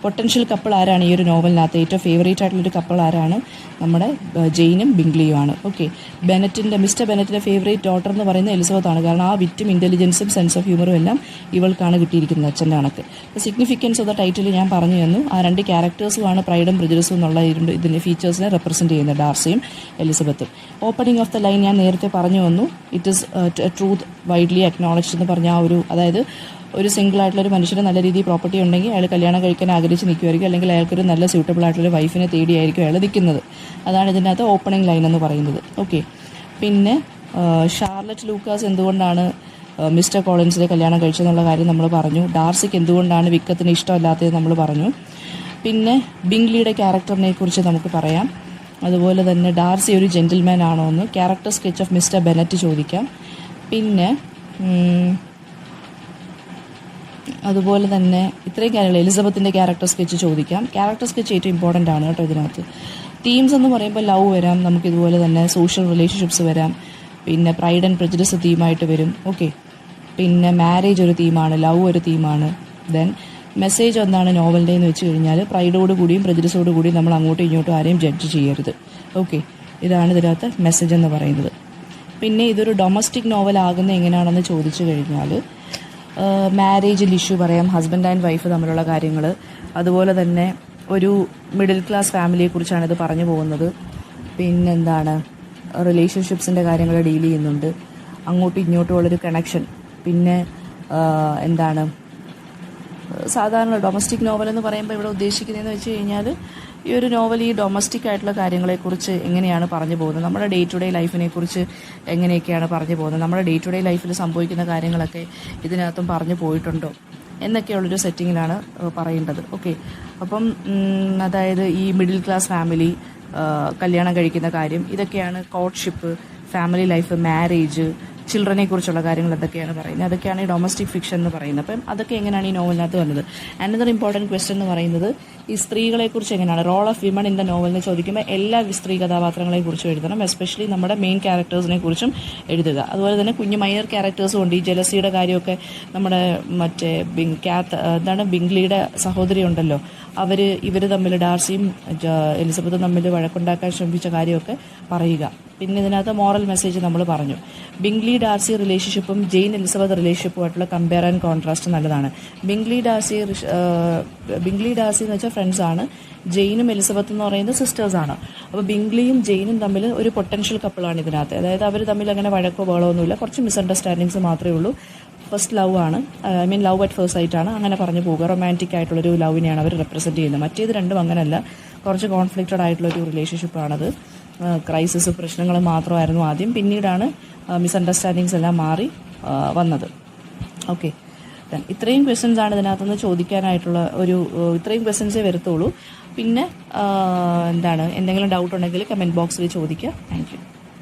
പൊട്ടൻഷ്യൽ കപ്പിൾ ആരാണ് ഈ ഒരു നോവലിനകത്ത്, ഏറ്റവും ഫേവറേറ്റ് ആയിട്ടുള്ളൊരു കപ്പിൾ ആരാണ്, നമ്മുടെ ജെയിനും ബിംഗ്ലിയുമാണ്. ഓക്കെ. മിസ്റ്റർ ബെനറ്റിൻ്റെ ഫേവറേറ്റ് ഡോട്ടർ എന്ന് പറയുന്നത് എലിസബത്താണ്. കാരണം ആ വിറ്റും ഇൻ്റലിജൻസും സെൻസ് ഓഫ് ഹ്യൂമറും എല്ലാം ഇവൾക്കാണ് കിട്ടിയിരിക്കുന്നത്, അച്ഛൻ്റെ കണക്ക്. അപ്പോൾ സിഗ്നിഫിക്കൻസ് ഓഫ് ദ ടൈറ്റിൽ ഞാൻ പറഞ്ഞു തന്നു. ആ 2 ക്യാരക്ടേഴ്സുമാണ് പ്രൈഡും പ്രജുഡിസും എന്നുള്ള ഇതിൻ്റെ ഫീച്ചേഴ്സിനെ റെപ്രസെൻറ്റ് ചെയ്യുന്നത്, ഡാർസിയും എലിസബത്തും. ഓപ്പണിംഗ് ഓഫ് ദ ലൈൻ ഞാൻ നേരത്തെ പറഞ്ഞു വന്നു. It is truth widely acknowledged എന്ന് പറഞ്ഞ ആ ഒരു, അതായത് ഒരു സിംഗിൾ ആയിട്ടുള്ളൊരു മനുഷ്യന് നല്ല രീതിയിൽ പ്രോപ്പർട്ടി ഉണ്ടെങ്കിൽ അയാൾ കല്യാണം കഴിക്കാൻ ആഗ്രഹിച്ച് നിൽക്കുമായിരിക്കും, അല്ലെങ്കിൽ അയാൾക്കൊരു നല്ല സ്യൂട്ടബിൾ ആയിട്ടുള്ള വൈഫിനെ തേടിയായിരിക്കും അയാൾ നിൽക്കുന്നത്. അതാണ് ഇതിനകത്ത് ഓപ്പണിംഗ് ലൈൻ എന്ന് പറയുന്നത്. ഓക്കെ. പിന്നെ ഷാർലറ്റ് ലൂക്കാസ് എന്തുകൊണ്ടാണ് മിസ്റ്റർ കോളിൻസിനെ കല്യാണം കഴിച്ചതെന്നുള്ള കാര്യം നമ്മൾ പറഞ്ഞു. ഡാർസിക്ക് എന്തുകൊണ്ടാണ് വിക്കത്തിന് ഇഷ്ടമല്ലാത്തത് നമ്മൾ പറഞ്ഞു. പിന്നെ ബിംഗ്ലിയുടെ ക്യാരക്ടറിനെ കുറിച്ച് നമുക്ക് പറയാം. അതുപോലെ തന്നെ ഡാർസി ഒരു ജെൻറ്റിൽമാൻ ആണോ എന്ന്, character sketch of mister Bennet ചോദിക്കാം. പിന്നെ അതുപോലെ തന്നെ ഇത്രയും കാര്യങ്ങൾ, എലിസബത്തിൻ്റെ ക്യാരക്ടർ സ്കെച്ച് ചോദിക്കാം. ക്യാരക്ടർ സ്കെച്ച് ഏറ്റവും ഇമ്പോർട്ടൻ്റ് ആണ് കേട്ടോ ഇതിനകത്ത്. തീംസ് എന്ന് പറയുമ്പോൾ ലവ് വരാം, നമുക്കിതുപോലെ തന്നെ സോഷ്യൽ റിലേഷൻഷിപ്സ് വരാം, പിന്നെ പ്രൈഡ് ആൻഡ് പ്രെജുഡിസ് തീമായിട്ട് വരും. ഓക്കെ, പിന്നെ മാരേജ് ഒരു തീമാണ്, ലവ് ഒരു തീമാണ്. ദെൻ മെസ്സേജ് എന്താണ് നോവലിൻ്റെ എന്ന് വെച്ച് കഴിഞ്ഞാൽ, പ്രൈഡോട് കൂടിയും പ്രെജുഡിസോട് കൂടിയും നമ്മൾ അങ്ങോട്ടും ഇങ്ങോട്ടും ആരെയും ജഡ്ജ് ചെയ്യരുത്. ഓക്കെ, ഇതാണ് ഇതിനകത്ത് മെസ്സേജ് എന്ന് പറയുന്നത്. പിന്നെ ഇതൊരു ഡൊമസ്റ്റിക് നോവൽ ആകുന്ന എങ്ങനെയാണെന്ന് ചോദിച്ചു കഴിഞ്ഞാൽ, മാരേജിൽ ഇഷ്യൂ പറയാം, ഹസ്ബൻഡ് ആൻഡ് വൈഫ് തമ്മിലുള്ള കാര്യങ്ങൾ. അതുപോലെ തന്നെ ഒരു മിഡിൽ ക്ലാസ് ഫാമിലിയെക്കുറിച്ചാണ് ഇത് പറഞ്ഞു പോകുന്നത്. പിന്നെന്താണ്, റിലേഷൻഷിപ്സിൻ്റെ കാര്യങ്ങൾ ഡീൽ ചെയ്യുന്നുണ്ട്, അങ്ങോട്ടും ഇങ്ങോട്ടും ഉള്ളൊരു കണക്ഷൻ. പിന്നെ എന്താണ്, സാധാരണ ഡൊമസ്റ്റിക് നോവൽ എന്ന് പറയുമ്പോൾ ഇവിടെ ഉദ്ദേശിക്കുന്നതെന്ന് വെച്ച് കഴിഞ്ഞാൽ, ഈ ഒരു നോവൽ ഈ ഡൊമസ്റ്റിക് ആയിട്ടുള്ള കാര്യങ്ങളെക്കുറിച്ച് എങ്ങനെയാണ് പറഞ്ഞു പോകുന്നത്, നമ്മുടെ ഡേ ടു ഡേ ലൈഫിനെക്കുറിച്ച് എങ്ങനെയൊക്കെയാണ് പറഞ്ഞു പോകുന്നത്, നമ്മുടെ ഡേ ടു ഡേ ലൈഫിൽ സംഭവിക്കുന്ന കാര്യങ്ങളൊക്കെ ഇതിനകത്തും പറഞ്ഞു പോയിട്ടുണ്ടോ എന്നൊക്കെയുള്ളൊരു സെറ്റിങ്ങിലാണ് പറയേണ്ടത്. ഓക്കെ, അപ്പം അതായത് ഈ മിഡിൽ ക്ലാസ് ഫാമിലി കല്യാണം കഴിക്കുന്ന കാര്യം, ഇതൊക്കെയാണ് കോർട്ട്ഷിപ്പ്, ഫാമിലി ലൈഫ്, മാരേജ്, ചിൽഡ്രനെ കുറിച്ചുള്ള കാര്യങ്ങൾ എന്തൊക്കെയാണ് പറയുന്നത്, അതൊക്കെയാണ് ഈ ഡൊമസ്റ്റിക് ഫിക്ഷൻ എന്ന് പറയുന്നത്. അപ്പം അതൊക്കെ എങ്ങനെയാണ് ഈ നോവലിനകത്ത് വന്നത്. അനദർ ഇമ്പോർട്ടൻറ്റ് ക്വസ്റ്റ്യൻ എന്ന് പറയുന്നത്, ഈ സ്ത്രീകളെക്കുറിച്ച് എങ്ങനെയാണ്, role of women in the നോവലിനെ ചോദിക്കുമ്പോൾ എല്ലാ സ്ത്രീ കഥാപാത്രങ്ങളെക്കുറിച്ചും എഴുതണം, എസ്പെഷ്യലി നമ്മുടെ മെയിൻ ക്യാരക്ടേഴ്സിനെ കുറിച്ചും എഴുതുക. അതുപോലെ തന്നെ കുഞ്ഞു മൈനർ ക്യാരക്ടേഴ്സും ഉണ്ട്. ഈ ജലസിയുടെ കാര്യമൊക്കെ നമ്മുടെ മറ്റേ ബിംഗ്ലിയുടെ സഹോദരി ഉണ്ടല്ലോ, ഇവർ തമ്മിൽ, ഡാർസിയും എലിസബത്തും തമ്മിൽ വഴക്കുണ്ടാക്കാൻ ശ്രമിച്ച കാര്യമൊക്കെ പറയുക. പിന്നെ ഇതിനകത്ത് മോറൽ മെസ്സേജ് നമ്മൾ പറഞ്ഞു. ബിംഗ്ലി ഡാർസി റിലേഷൻഷിപ്പും ജെയിൻ എലിസബത്ത് റിലേഷൻഷിപ്പുമായിട്ടുള്ള കമ്പയർ ആൻഡ് കോൺട്രാസ്റ്റ് നല്ലതാണ്. ബിംഗ്ലി ഡാർസി എന്ന് വെച്ചാൽ ഫ്രണ്ട്സാണ്, ജെയിനും എലിസബത്ത് എന്ന് പറയുന്നത് സിസ്റ്റേഴ്സാണ്. അപ്പോൾ ബിംഗ്ലിയും ജെയിനും തമ്മിൽ ഒരു പൊട്ടൻഷ്യൽ കപ്പിളാണ് ഇതിനകത്ത്. അതായത് അവർ തമ്മിൽ അങ്ങനെ വഴക്കോ ബഹളമൊന്നുമില്ല, കുറച്ച് മിസ്അണ്ടർസ്റ്റാൻഡിങ്സ് മാത്രമേ ഉള്ളൂ. ഫസ്റ്റ് ലവ് ആണ്, ലവ് അറ്റ് ഫസ്റ്റ് സൈറ്റ് ആണ്, അങ്ങനെ പറഞ്ഞു പോകുക. റൊമാൻറ്റിക് ആയിട്ടുള്ളൊരു ലവിനെയാണ് അവർ റെപ്രസെൻറ്റ് ചെയ്യുന്നത്. മറ്റേത് രണ്ടും അങ്ങനെയല്ല, കുറച്ച് കോൺഫ്ലിക്റ്റഡ് ആയിട്ടുള്ളൊരു റിലേഷൻഷിപ്പാണത്. ക്രൈസിസ്, പ്രശ്നങ്ങൾ മാത്രമായിരുന്നു ആദ്യം, പിന്നീടാണ് മിസ്അണ്ടർസ്റ്റാൻഡിങ്സ് എല്ലാം മാറി വന്നത്. ഓക്കെ, ഇത്രയും ക്വസ്റ്റ്യൻസ് ആണ് ഇതിനകത്തുനിന്ന് ചോദിക്കാനായിട്ടുള്ള ഇത്രയും ക്വസ്റ്റ്യൻസേ വരത്തുള്ളൂ. പിന്നെ എന്തെങ്കിലും ഡൗട്ട് ഉണ്ടെങ്കിൽ കമൻറ്റ് ബോക്സിൽ ചോദിക്കുക. Thank you.